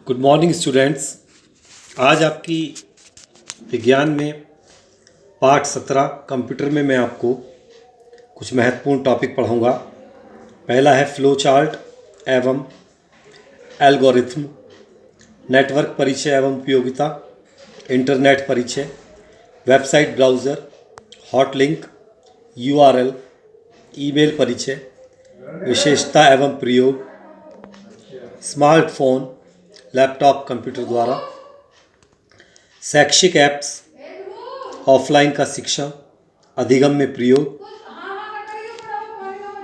Good morning students. आज आपकी विज्ञान में पाठ 17 कंप्यूटर में मैं आपको कुछ महत्वपूर्ण टॉपिक पढ़ाऊंगा। पहला है फ्लो चार्ट एवं एल्गोरिथम, नेटवर्क परिचय एवं उपयोगिता, इंटरनेट परिचय, website browser, hot link, URL, email परिचय, विशेषता एवं प्रयोग, स्मार्टफोन, लैपटॉप कंप्यूटर द्वारा, शैक्षिक ऐप्स, ऑफलाइन का शिक्षण, अधिगम में प्रयोग।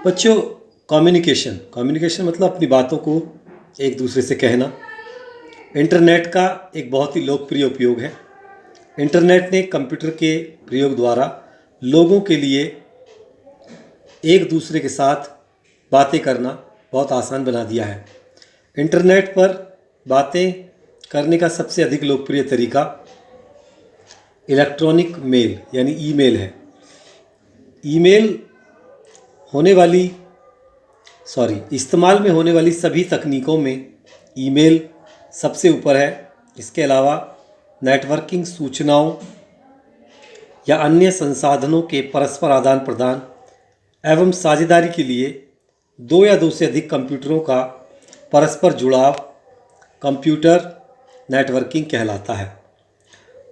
बच्चों, कम्युनिकेशन मतलब अपनी बातों को एक दूसरे से कहना। इंटरनेट का एक बहुत ही लोकप्रिय उपयोग है। इंटरनेट ने कंप्यूटर के प्रयोग द्वारा लोगों के लिए एक दूसरे के साथ बातें करना बहुत आसान बना दिया है। इंटरनेट पर बातें करने का सबसे अधिक लोकप्रिय तरीका इलेक्ट्रॉनिक मेल यानी ईमेल है। इस्तेमाल में होने वाली सभी तकनीकों में ईमेल सबसे ऊपर है। इसके अलावा नेटवर्किंग, सूचनाओं या अन्य संसाधनों के परस्पर आदान प्रदान एवं साझेदारी के लिए दो या दो से अधिक कंप्यूटरों का परस्पर जुड़ाव कंप्यूटर नेटवर्किंग कहलाता है।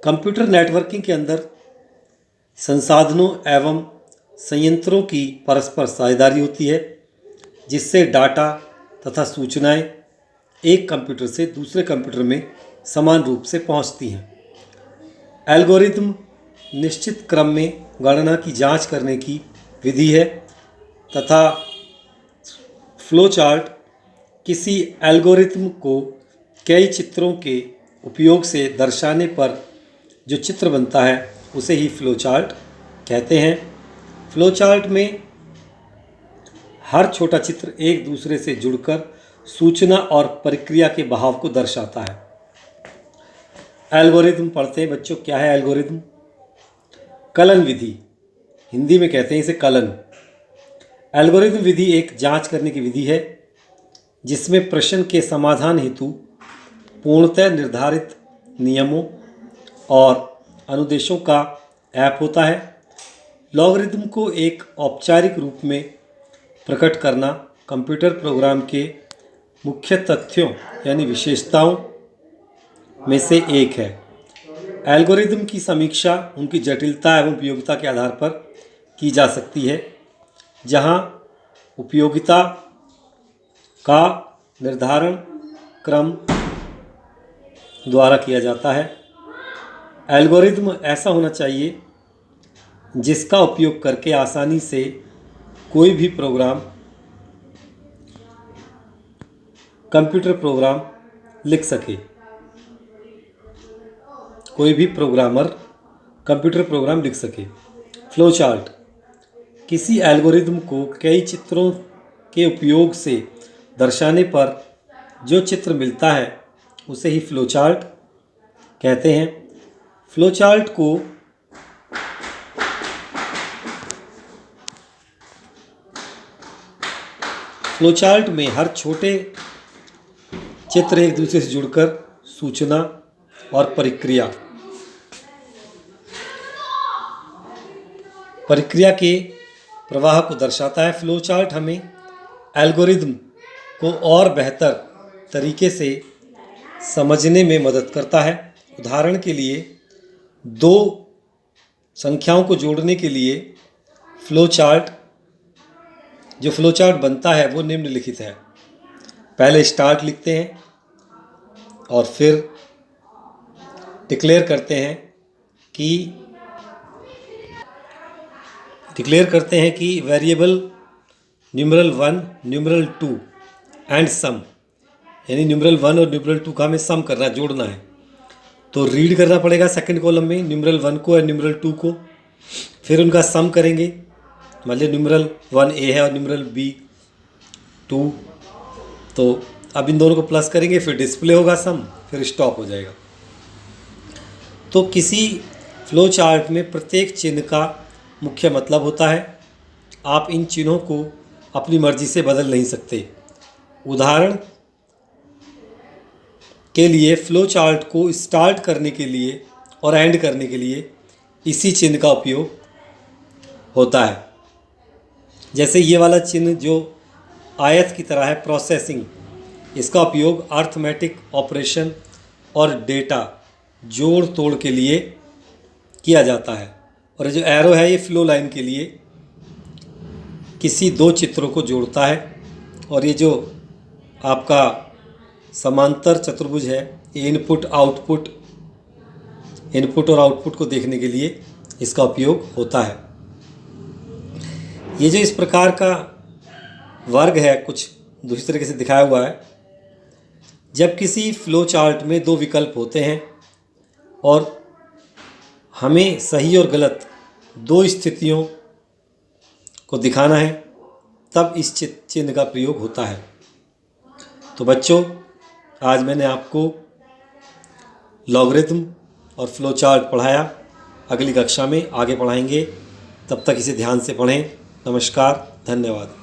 कंप्यूटर नेटवर्किंग के अंदर संसाधनों एवं संयंत्रों की परस्पर साझेदारी होती है, जिससे डाटा तथा सूचनाएं एक कंप्यूटर से दूसरे कंप्यूटर में समान रूप से पहुंचती हैं। एल्गोरिथम निश्चित क्रम में गणना की जांच करने की विधि है तथा फ्लो चार्ट किसी एल्गोरिथम को कई चित्रों के उपयोग से दर्शाने पर जो चित्र बनता है उसे ही फ्लो चार्ट कहते हैं। फ्लो चार्ट में हर छोटा चित्र एक दूसरे से जुड़कर सूचना और प्रक्रिया के बहाव को दर्शाता है। एल्गोरिथम पढ़ते हैं बच्चों। क्या है एल्गोरिथम? कलन विधि, हिंदी में कहते हैं इसे कलन। एल्गोरिथम विधि एक जांच करने की विधि है जिसमें प्रश्न के समाधान हेतु पूर्णतः निर्धारित नियमों और अनुदेशों का ऐप होता है। लॉगरिथम को एक औपचारिक रूप में प्रकट करना कंप्यूटर प्रोग्राम के मुख्य तथ्यों यानी विशेषताओं में से एक है। एल्गोरिथम की समीक्षा उनकी जटिलता एवं उपयोगिता के आधार पर की जा सकती है, जहां उपयोगिता का निर्धारण क्रम द्वारा किया जाता है। एल्गोरिथम ऐसा होना चाहिए जिसका उपयोग करके आसानी से कोई भी कंप्यूटर प्रोग्राम लिख सके। कोई भी प्रोग्रामर कंप्यूटर प्रोग्राम लिख सके। फ्लो चार्ट किसी एल्गोरिथम को कई चित्रों के उपयोग से दर्शाने पर जो चित्र मिलता है उसे ही फ्लो चार्ट कहते हैं। फ्लो चार्ट में हर छोटे चित्र एक दूसरे से जुड़कर सूचना और प्रक्रिया के प्रवाह को दर्शाता है। फ्लो चार्ट हमें एल्गोरिथम को और बेहतर तरीके से समझने में मदद करता है। उदाहरण के लिए दो संख्याओं को जोड़ने के लिए फ्लो चार्ट बनता है वो निम्नलिखित है। पहले स्टार्ट लिखते हैं और फिर डिक्लेयर करते हैं कि variable numeral 1 numeral 2 and sum, यानी न्यूमरल 1 और न्यूमरल 2 का हमें सम करना, जोड़ना है। तो रीड करना पड़ेगा सेकंड कॉलम में न्यूमरल 1 को और न्यूमरल 2 को, फिर उनका सम करेंगे। मतलब न्यूमरल 1 ए है और न्यूमरल बी 2, तो अब इन दोनों को प्लस करेंगे, फिर डिस्प्ले होगा सम, फिर स्टॉप हो जाएगा। तो किसी फ्लो चार्ट में प्रत्येक चिन्ह का मुख्य मतलब होता है। आप इन चिन्हों को अपनी मर्जी से बदल नहीं सकते। उदाहरण के लिए फ्लो चार्ट को स्टार्ट करने के लिए और एंड करने के लिए इसी चिन्ह का उपयोग होता है। जैसे ये वाला चिन्ह जो आयत की तरह है, प्रोसेसिंग, इसका उपयोग अर्थमेटिक ऑपरेशन और डेटा जोड़ तोड़ के लिए किया जाता है। और ये जो एरो है ये फ्लो लाइन के लिए किसी दो चित्रों को जोड़ता है। और ये जो आपका समांतर चतुर्भुज है ये इनपुट और आउटपुट को देखने के लिए इसका उपयोग होता है। ये जो इस प्रकार का वर्ग है कुछ दूसरी तरीके से दिखाया हुआ है। जब किसी फ्लो चार्ट में दो विकल्प होते हैं और हमें सही और गलत दो स्थितियों को दिखाना है तब इस चिन्ह का प्रयोग होता है। तो बच्चों, आज मैंने आपको लॉगरिथम और फ्लो चार्ट पढ़ाया। अगली कक्षा में आगे पढ़ाएंगे, तब तक इसे ध्यान से पढ़ें। नमस्कार, धन्यवाद।